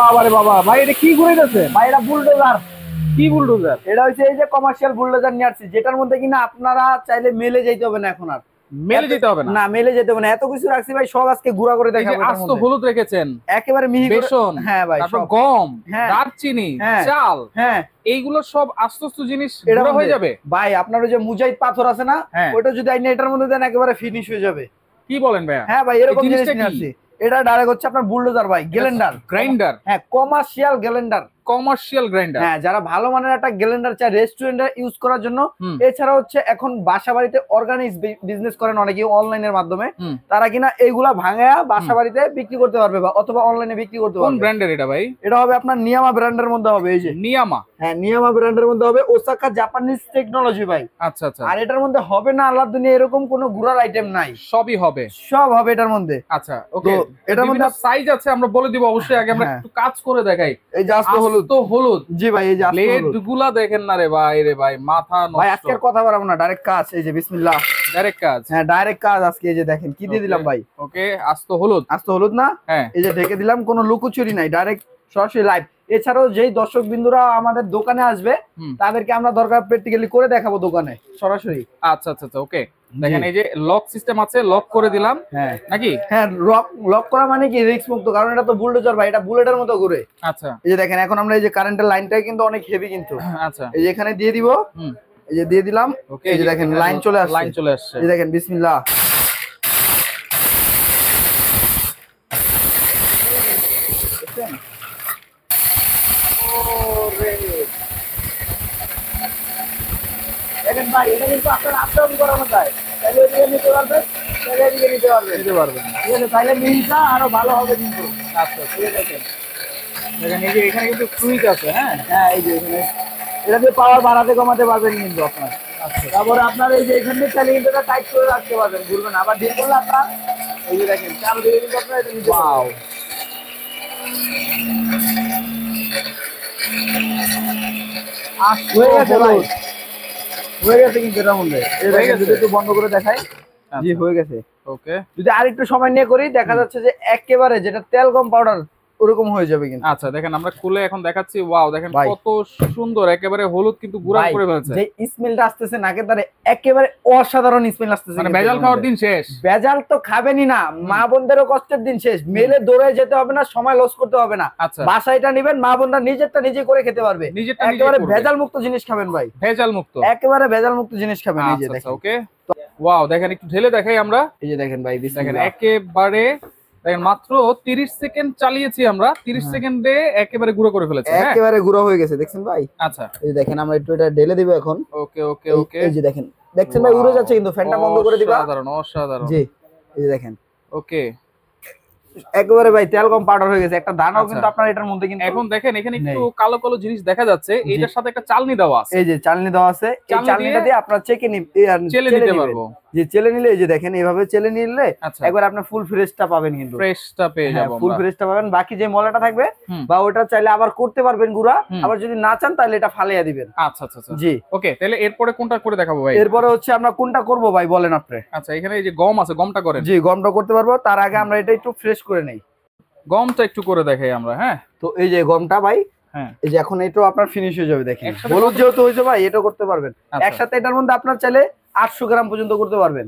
বাবা রে বাবা, ভাই এটা কি ঘুরাইতেছে? ভাই এটা বুলডোজার। কি বুলডোজার? এটা হচ্ছে এই যে কমার্শিয়াল বুলডোজার নিয়ে আসছি, যেটার মধ্যে কিনা আপনারা চাইলে মেলে যেতে হবে না এখন আর। মেলে যেতে হবে না? না, মেলে যেতে হবে না। এত কিছু রাখছি ভাই, সব আজকে গুঁড়া করে দেখাবো। আস্ত হলুদ রেখেছেন, একেবারে মিহি করে। বেসন, হ্যাঁ ভাই, তারপর সব। গম, হ্যাঁ। দারচিনি, হ্যাঁ। চাল, হ্যাঁ, এইগুলো সব আস্ত আস্ত জিনিস এটা গুঁড়া হয়ে যাবে ভাই। আপনার ওই যে মুজাহিদ পাথর আছে না, হ্যাঁ। ওটা যদি আইনে এটার মধ্যে দেন একেবারে ফিনিশ হয়ে যাবে। কি বলেন ভাইয়া? হ্যাঁ ভাই, এরকম এই জিনিস জিনিসটা নিয়ে কি? আসছি। এটা ডাইরেক্ট হচ্ছে আপনার বুলডোজার ভাই, গ্যালেন্ডার গ্রাইন্ডার। হ্যাঁ, কমার্শিয়াল গ্যালেন্ডার। Commercial grinder. হ্যাঁ, যারা ভালো মানের একটা গ্যালেন্ডার চায় রেস্টুরেন্টে ইউজ করার জন্য, এছাড়া হচ্ছে এখন বাসা বাড়িতে অর্গানিক বিজনেস করেন অনেকে অনলাইনের মাধ্যমে, তারা কিনা এইগুলা ভাঙায়া বাসা বাড়িতে বিক্রি করতে পারবে বা অথবা অনলাইনে বিক্রি করতে পারবে। কোন ব্র্যান্ডের এটা ভাই? এটা হবে আপনার নিয়ামা ব্র্যান্ডের মধ্যে হবে। এই যে নিয়ামা। হ্যাঁ, নিয়ামা ব্র্যান্ডের মধ্যে হবে, ওসাকা জাপানিজ টেকনোলজি ভাই। আচ্ছা আচ্ছা। আর এটার মধ্যে হবে না আল্লাহর দুনিয়া এরকম কোনো গুড়ার আইটেম নাই, সবই হবে, সব হবে এটার মধ্যে। আচ্ছা ওকে। এটার মধ্যে সাইজ আছে, আমরা বলে দিব অবশ্যই। আগে আমরা একটু কাজ করে দেখাই। এই যে আস্ত হলুদ। তো হলুদ। জি ভাই, এই যে আস্ত হলুদ। প্লেট গুলা দেখেন না রে ভাই, রে ভাই মাথা নষ্ট। ভাই আজকে আর কথা বলবো না, ডাইরেক্ট কাজ। এই যে বিসমিল্লাহ, ডাইরেক্ট কাজ। হ্যাঁ ডাইরেক্ট কাজ আজকে। এই যে দেখেন কি দিয়ে দিলাম ভাই। ওকে, আস্ত হলুদ। আস্ত হলুদ না? হ্যাঁ। এই যে ঢেকে দিলাম, কোনো লুকোচুরি নাই, ডাইরেক্ট সরাসরি লাইভ। এছাড়াও যেই দর্শক বিন্দুরা আমাদের দোকানে আসবে তাদেরকে আমরা দরকার প্র্যাকটিক্যালি করে দেখাবো দোকানে সরাসরি। আচ্ছা আচ্ছা আচ্ছা, ওকে। দেখেন এই যে লক সিস্টেম আছে, লক করে দিলাম। হ্যাঁ নাকি? হ্যাঁ, লক করা মানে কি রিস্ক মুক্ত, কারণ এটা তো বুলডোজার ভাই, এটা বুলেটের মতো ঘুরে। আচ্ছা, এই যে দেখেন এখন আমরা এই যে কারেন্টের লাইনটাই কিন্তু অনেক হেভি কিন্তু। আচ্ছা, এই যে এখানে দিয়ে দিব। এই যে দিয়ে দিলাম। এই যে দেখেন লাইন চলে আসছে, লাইন চলে আসছে। এই দেখেন বিসমিল্লাহ। দেখেন ভাই, এটা কিন্তু আপনার আপডাউন করানো যায়, তাহলে এদিকে নিতে পারবেন, তাহলে এদিকে নিতে পারবেন। ঠিক আছে, তাহলে মিলটা আরো ভালো হবে কিন্তু। আচ্ছা, ঠিক আছে। দেখেন এই যে এখানে কিন্তু সুইচ আছে। হ্যাঁ হ্যাঁ, এই যে এখানে এটা দিয়ে পাওয়ার বাড়াতে কমাতে পারবেন কিন্তু আপনার। আচ্ছা, তারপরে আপনার এই যে এখান থেকে চাইলে কিন্তু এটা টাইট করে রাখতে পারবেন, ঘুরবে না। আবার ডিল করলে আপনার এই যে দেখেন চালু দিয়ে কিন্তু আপনার এটা নিতে ওয়াও। হয়ে গেছে ভাই, হয়ে গেছে কিন্তু এটার মধ্যে। যদি একটু বন্ধ করে দেখাই। জি, হয়ে গেছে। ওকে, যদি আর একটু সময় নিয়ে করি দেখা যাচ্ছে যে একেবারে যেটা তেল কম পাউডার ওরকম হয়ে যাবে কিন্তু। আচ্ছা দেখেন আমরা খুলে এখন দেখাচ্ছি। ওয়াও, দেখেন কত সুন্দর, একেবারে হলুদ কিন্তু গুঁড়া করে ফেলছে। যে স্মেলটা আসতেছে নাকে তারে, একেবারে অসাধারণ স্মেল আসতেছে। মানে ভেজাল খাওয়ার দিন শেষ। ভেজাল তো খাবেনই না, মা বোনদেরও কষ্টের দিন শেষ। মেলে দৌড়ে যেতে হবে না, সময় লস করতে হবে না। বাসায় এটা নেবেন, মা বোনরা নিজেরটা নিজে করে খেতে পারবে। একেবারে ভেজাল মুক্ত জিনিস খাবেন ভাই, ভেজাল মুক্ত, একেবারে ভেজাল মুক্ত জিনিস খাবেন। এই যে দেখেন। ওকে, ওয়াও, দেখেন একটু ঢেলে দেখাই আমরা। এই যে দেখেন ভাই, দেখেন একেবারে দেখেন মাত্র 30 সেকেন্ড চালিয়েছি আমরা, 30 সেকেন্ডে একেবারে গুঁড়ো করে ফেলেছে। একেবারে গুঁড়ো হয়ে গেছে, দেখছেন ভাই। আচ্ছা, এই যে দেখেন আমরা একটু এটা ঢেলে দিব এখন। ওকে ওকে ওকে। এই যে দেখেন, দেখছেন ভাই উড়ে যাচ্ছে কিন্তু। ফ্যানটা বন্ধ করে দিবা। অসাধারণ অসাধারণ। জি, এই যে দেখেন। ওকে, একেবারে ভাই তেল কম পাউডার হয়ে গেছে, একটা দানাও কিন্তু আপনার এটার মধ্যে কিন্তু। এখন দেখেন এখানে একটু কালো কালো জিনিস দেখা যাচ্ছে, এটার সাথে একটা চালনি দেওয়া আছে। এই যে চালনি দেওয়া আছে, এই চালনিটা দিয়ে আপনারা চেলে নিতে পারবো। যে চেলে নিলে এই যে দেখেন এইভাবে চেলে নিলে একবার আপনি ফুল ফ্রেশটা পাবেন কিন্তু। ফ্রেশটা পেয়ে যাবেন, ফুল ফ্রেশটা পাবেন। বাকি যে মলাটা থাকবে বা ওটা চাইলে আবার করতে পারবেন গুঁড়া, আবার যদি না চান তাহলে এটা ফালাইয়া দিবেন। আচ্ছা আচ্ছা আচ্ছা, জি ওকে। তাহলে এরপরে কোনটা করে দেখাবো ভাই? এরপরে হচ্ছে আমরা কোনটা করব ভাই বলেন আপনি। আচ্ছা, এখানে এই যে গম আছে, গমটা করেন। জি, গমটা করতে পারবো। তার আগে আমরা এটা একটু ফ্রেশ করে নেই। গমটা একটু করে দেখাই আমরা। হ্যাঁ, তো এই যে গমটা ভাই, হ্যাঁ এই যে এখন এটাও আপনার ফিনিশ হয়ে যাবে। দেখেন হলুদ যেহেতু হয়েছে ভাই, এটাও করতে পারবেন একসাথে। এটার মধ্যে আপনার চাইলে 800 গ্রাম পর্যন্ত করতে পারবেন।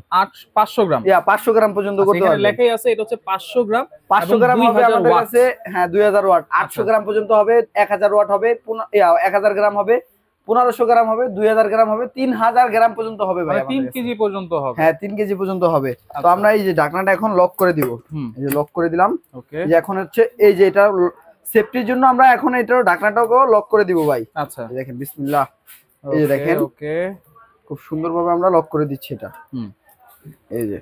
500 গ্রাম? 500 গ্রাম পর্যন্ত করতে পারবেন। লেখাই আছে এটা হচ্ছে 500 গ্রাম। 500 গ্রাম হবে আমাদের কাছে। হ্যাঁ, 2000 ওয়াট। 800 গ্রাম পর্যন্ত হবে, 1000 ওয়াট হবে, 1000 গ্রাম হবে, 1500 গ্রাম হবে, 2000 গ্রাম হবে, 3000 গ্রাম পর্যন্ত হবে ভাই। 3 কেজি পর্যন্ত হবে। হ্যাঁ, 3 কেজি পর্যন্ত হবে। তো আমরা এই যে ঢাকনাটা এখন লক করে দিব। এই যে লক করে দিলাম। ওকে, যে এখন হচ্ছে এই যে এটা সেফটির জন্য আমরা এখন এটার ঢাকনাটাকেও লক করে দিব ভাই। আচ্ছা, দেখেন বিসমিল্লাহ। এই যে দেখেন, ওকে খুব সুন্দরভাবে আমরা লক করে দিচ্ছি এটা। এই যে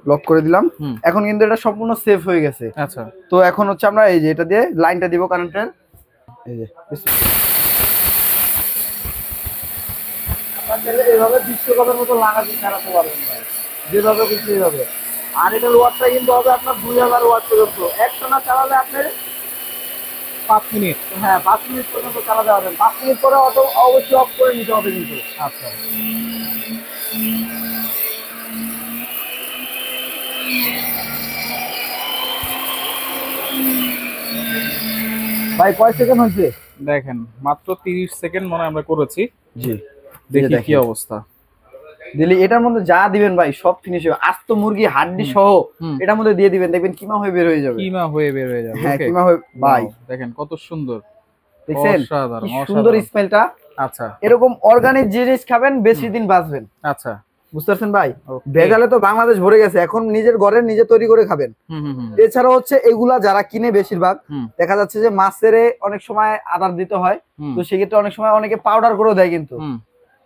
লক করে দিলাম। এখন কিন্তু এটা সম্পূর্ণ সেফ হয়ে গেছে। আচ্ছা, তো এখন হচ্ছে আমরা এই যে এটা দিয়ে লাইনটা দিব কারেন্টের। এই যে এইভাবে বিশ্বকাপের মতো লাগাতে চালাতে পারবেন ভাই, যেভাবে খুশি এইভাবে। আর এটার ওয়াটটা কিন্তু হবে আপনার 2000 ওয়াট পর্যন্ত। একটানা চালালে আপনি 5 মিনিট, হ্যাঁ 5 মিনিট পর্যন্ত চালাতে পারবেন। 5 মিনিট পরে অবশ্যই অফ করে নিতে হবে কিন্তু। আচ্ছা, ভাই কয় সেকেন্ড হয়েছে দেখেন মাত্র 30 সেকেন্ড মনে হয় আমরা করেছি। জি দেখি কি অবস্থা। দিলি এটার মধ্যে যা দিবেন ভাই সব ফিনিশ হবে, আস্ত মুরগি হাড্ডি সহ এটার মধ্যে দিয়ে দিবেন, দেখবেন কিমা হয়ে বের হয়ে যাবে। কিমা হয়ে বের হয়ে যাবে। হ্যাঁ কিমা হয়ে ভাই দেখেন কত সুন্দর, দেখছেন অসাধারণ কি সুন্দর স্মেলটা। আচ্ছা এরকম অর্গানিক জিনিস খাবেন বেশি দিন বাঁচবেন। আচ্ছা বুঝতে পারছেন ভাই, ভেজালে তো বাংলাদেশ ভরে গেছে, এখন নিজের ঘরে নিজে তৈরি করে খাবেন। এছাড়া হচ্ছে এগুলা যারা কিনে বেশিরভাগ দেখা যাচ্ছে যে মাছের অনেক সময় আদার দিতে হয়, তো সেক্ষেত্রে অনেক সময় অনেকে পাউডার করে দেয় কিন্তু।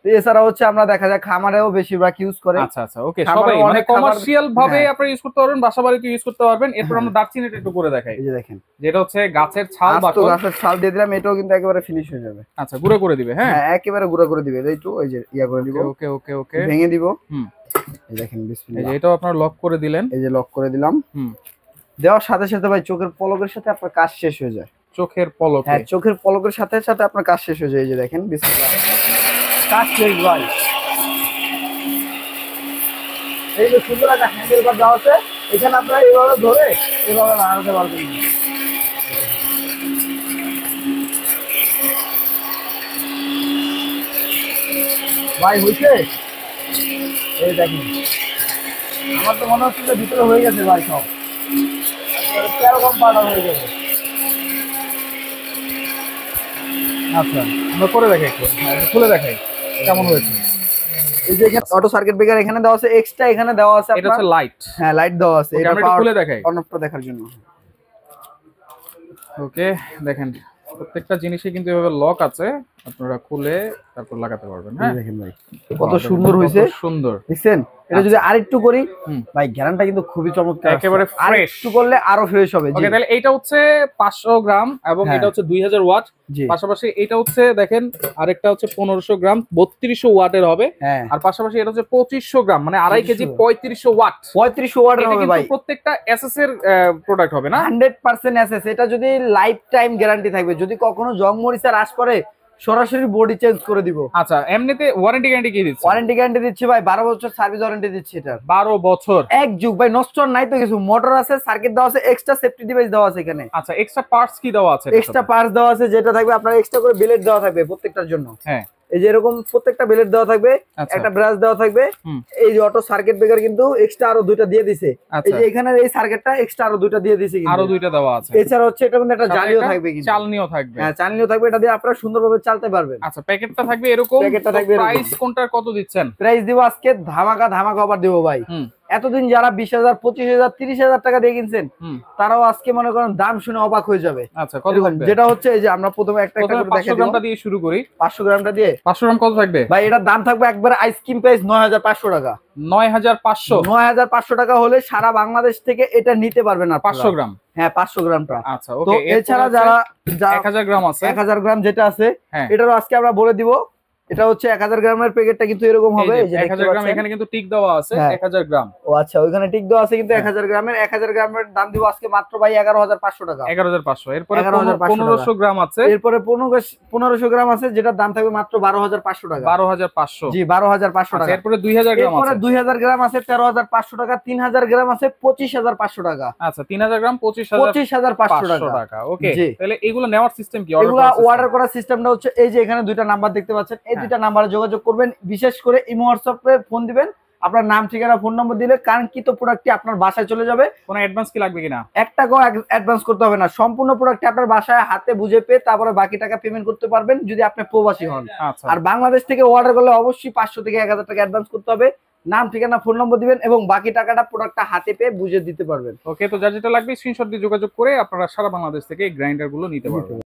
এছাড়া হচ্ছে আমরা দেখা যায় খামারেও বেশিরভাগ ইউজ করে। আচ্ছা আচ্ছা ওকে, সবাই মানে কমার্শিয়াল ভাবে আপনারা ইউজ করতে পারবেন, বাসাবাড়িতে ইউজ করতে পারবেন। এরপর আমরা দারচিনিটা একটু করে দেখাই। এই যে দেখেন যেটা হচ্ছে গাছের ছাল বাকল, গাছের ছাল দিয়ে দিলাম, এটাও কিন্তু একেবারে ফিনিশ হয়ে যাবে। আচ্ছা গুঁড়ো করে দিবে। হ্যাঁ একেবারে গুঁড়ো করে দিবে, একটু ওই যে ইয়া করে দিব। ওকে ওকে ওকে ভেঙে দিব। এই দেখেন বিসমিল্লাহ, এই যে এটাও আপনারা লক করে দিলেন। এই যে লক করে দিলাম। দেওয়ার সাথে সাথে ভাই চোখের পলকের সাথে আপনার কাজ শেষ হয়ে যায়। চোখের পলক? হ্যাঁ চোখের পলকের সাথে সাথে আপনার কাজ শেষ হয়ে যায়। এই যে দেখেন বিসমিল্লাহ, কাজ শেষ ভাই। এই যে সুন্দর একটা হ্যান্ডেল বার দেওয়া আছে, এখানে আপনারা এইভাবে ধরে এইভাবে লাগাতে পারবেন। ভাই হইছে? এই দেখেন আমার তো মনে হচ্ছে যে ভিতরে হয়ে গেছে ভাই, সব এরকম পাউডার হয়ে গেছে। আচ্ছা আমরা করে দেখাই, একটু খুলে দেখাই কেমন হয়েছে। এই যে এখানে অটো সার্কিট ব্রেকার এখানে দেওয়া আছে, এক্সট্রা এখানে দেওয়া আছে এটা হচ্ছে লাইট। হ্যাঁ লাইট দেওয়া আছে, এটা আমরা খুলে দেখাই অন অফটা দেখার জন্য। ওকে দেখেন প্রত্যেকটা জিনিসে কিন্তু এভাবে লক আছে, আপনারা খুলে তারপর লাগাতে পারবেন। হ্যাঁ দেখেন ভাই কত সুন্দর হয়েছে, সুন্দর দেখছেন। এটা যদি আরেকটু করি ভাই গ্যারান্টিটা কিন্তু খুবই চমৎকার, একেবারে ফ্রেশ। একটু করলে আরো ফ্রেশ হবে। ওকে তাহলে এটা হচ্ছে 500 গ্রাম এবং এটা হচ্ছে 2000 ওয়াট। পাশাপাশি এটা হচ্ছে দেখেন আরেকটা হচ্ছে 1500 গ্রাম 3200 ওয়াটের হবে। আর পাশাপাশি এটা হচ্ছে 2500 গ্রাম মানে আড়াই কেজি 3500 ওয়াট। 3500 ওয়াটের হবে ভাই। প্রত্যেকটা এসএস এর প্রোডাক্ট হবে না? 100% এসএস। এটা যদি লাইফ টাইম গ্যারান্টি থাকবে, যদি কখনো জং মরিচা রাশ করে সরাসরি বডি চেঞ্জ করে দিব। আচ্ছা এমনিতে ওয়ারেন্টি গ্যারান্টি কি দিচ্ছে? ওয়ারেন্টি গ্যারান্টি দিচ্ছি ভাই 12 বছর সার্ভিস ওয়ারেন্টি দিচ্ছি। এটা 12 বছর এক যুগ ভাই, নষ্ট নাই তো কিছু। মোটর আছে, সার্কিট দেওয়া আছে, এক্সট্রা সেফটি ডিভাইস দেওয়া আছে এখানে। আচ্ছা এক্সট্রা পার্টস কি দেওয়া আছে? এক্সট্রা পার্টস দেওয়া আছে, যেটা থাকবে আপনার এক্সট্রা করে বিলেট দেওয়া থাকবে প্রত্যেকটার জন্য। হ্যাঁ এই যে এরকম প্রত্যেকটা বিলেট দেওয়া থাকবে, একটা ব্রাশ দেওয়া থাকবে। এই যে অটো সার্কিট ব্রেকার কিন্তু এক্সট্রা আরো দুইটা দিয়ে দিছে। এই যে এখানে এই সার্কিটটা এক্সট্রা আরো দুইটা দিয়ে দিছে, আরো দুইটা দেওয়া আছে। এছাড়া হচ্ছে এটার মধ্যে একটা জালিও থাকবে, কিন্তু চালনিও থাকবে। হ্যাঁ চালনিও থাকবে, এটা দিয়ে আপনারা সুন্দরভাবে চালতে পারবেন। আচ্ছা প্যাকেটটা থাকবে এরকম। প্যাকেটটা থাকবে এরকম। প্রাইস কোনটার কত দিচ্ছেন? প্রাইস দিব আজকে ধামাকা অফার দিব ভাই। এতদিন যারা 20,000 25,000 30,000 টাকা দিয়ে কিনছেন তারাও আজকে মনে করেন দাম শুনে অবাক হয়ে যাবে। আচ্ছা কত থাকবে? যেটা হচ্ছে এই যে আমরা প্রথমে একটা একটা করে দেখাই 500 গ্রামটা দিয়ে শুরু করি। 500 গ্রামটা দিয়ে 500 গ্রাম কত থাকবে ভাই? এটার দাম থাকবে একবারে আইসক্রিম প্রাইস 9,500 টাকা। 9,500 টাকা হলে সারা বাংলাদেশ থেকে এটা নিতে পারবেন আর 500 গ্রাম। হ্যাঁ 500 গ্রামটা। আচ্ছা ওকে। এছাড়া যারা 1000 গ্রাম আছে, 1000 গ্রাম যেটা আছে এটারও আজকে আমরা বলে দিব। এটা হচ্ছে 1000 গ্রামের প্যাকেটটা কিন্তু এরকম হবে। এই যে 1000 গ্রাম এখানে কিন্তু টিক দেওয়া আছে 1000 গ্রাম। ও আচ্ছা ওখানে টিক দেওয়া আছে, কিন্তু 1000 গ্রামের দাম দিব আজকে মাত্র ভাই 11,500 টাকা। 11,500। এরপরে 1500 গ্রাম আছে। এরপরে 1500 গ্রাম আছে, যেটার দাম থাকবে মাত্র 12,500 টাকা। 12,500 জি 12,500 টাকা। এরপরে 2000 গ্রাম আছে। এরপরে 2000 গ্রাম আছে 13,500 টাকা। 3000 গ্রাম আছে 25,500 টাকা। আচ্ছা 3000 গ্রাম 25,500 টাকা। ওকে তাহলে এগুলো নেওয়ার সিস্টেম কি? এগুলো অর্ডার করার সিস্টেমটা হচ্ছে এই যে এখানে দুইটা নাম্বার দেখতে পাচ্ছেন, এই দুইটা নাম্বারে যোগাযোগ করবেন। বিশেষ করে ইমো হোয়াটসঅ্যাপে ফোন দিবেন, আপনার নাম ঠিকানা ফোন নম্বর দিলে কাঙ্ক্ষিত প্রোডাক্টটি আপনার বাসায় চলে যাবে। কোনো অ্যাডভান্স কি লাগবে কিনা? 1 টাকাও অ্যাডভান্স করতে হবে না, সম্পূর্ণ প্রোডাক্টটি আপনার বাসায় হাতে বুঝে পেয়ে তারপরে বাকি টাকা পেমেন্ট করতে পারবেন যদি আপনি প্রবাসী হন। আর বাংলাদেশ থেকে অর্ডার করলে অবশ্যই 500 থেকে 1000 টাকা অ্যাডভান্স করতে হবে। নাম ঠিকানা ফোন নম্বর দিবেন এবং বাকি টাকাটা প্রোডাক্টটা হাতে পেয়ে বুঝে দিতে পারবেন। ওকে তো যার যেটা লাগবে স্ক্রিনশট দিয়ে যোগাযোগ করে আপনারা সারা বাংলাদেশ থেকে এই গ্রাইন্ডার গুলো নিতে পারবেন।